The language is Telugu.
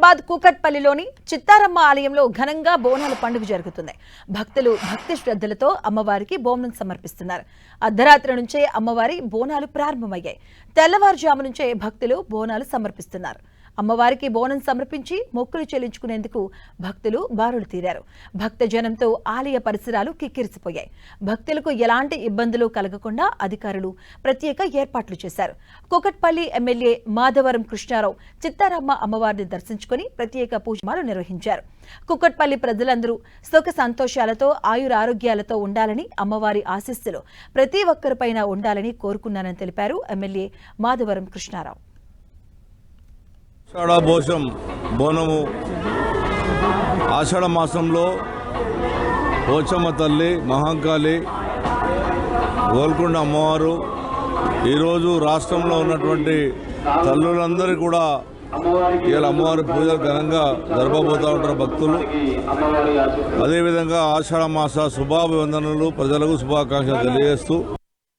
హైదరాబాద్ కూకట్పల్లిలోని చిత్తారమ్మ ఆలయంలో ఘనంగా బోనాల పండుగ జరుగుతుంది. భక్తులు భక్తి శ్రద్ధలతో అమ్మవారికి బోనం సమర్పిస్తున్నారు. అర్ధరాత్రి నుంచే అమ్మవారి బోనాలు ప్రారంభమయ్యాయి. తెల్లవారుజాము నుంచే భక్తులు బోనాలు సమర్పిస్తున్నారు. అమ్మవారికి బోనం సమర్పించి మొక్కులు చెల్లించుకునేందుకు భక్తులు బారులు తీరారు. భక్త జనంతో ఆలయ పరిసరాలు కిక్కిరిసిపోయాయి. భక్తులకు ఎలాంటి ఇబ్బందులు కలగకుండా అధికారులు ప్రత్యేక ఏర్పాట్లు చేశారు. కూకట్పల్లి ఎమ్మెల్యే మాధవరం కృష్ణారావు చిత్తారమ్మ అమ్మవారిని దర్శించుకుని ప్రత్యేక పూజలు నిర్వహించారు. కూకట్పల్లి ప్రజలందరూ సుఖ సంతోషాలతో ఆయురారోగ్యాలతో ఉండాలని, అమ్మవారి ఆశీస్సులు ప్రతి ఒక్కరిపైన ఉండాలని కోరుకున్నానని తెలిపారు ఎమ్మెల్యే మాధవరం కృష్ణారావు. ఆషాఢభోషం బోనము ఆషాఢ మాసంలో పోచమ్మ తల్లి, మహాంకాళి, గోల్కొండ అమ్మవారు ఈరోజు రాష్ట్రంలో ఉన్నటువంటి తల్లులందరూ కూడా ఇవాళ అమ్మవారి పూజలు ఘనంగా జరపబోతూ ఉంటారు భక్తులు. అదేవిధంగా ఆషాఢ మాస శుభాభివందనలు, ప్రజలకు శుభాకాంక్షలు తెలియజేస్తూ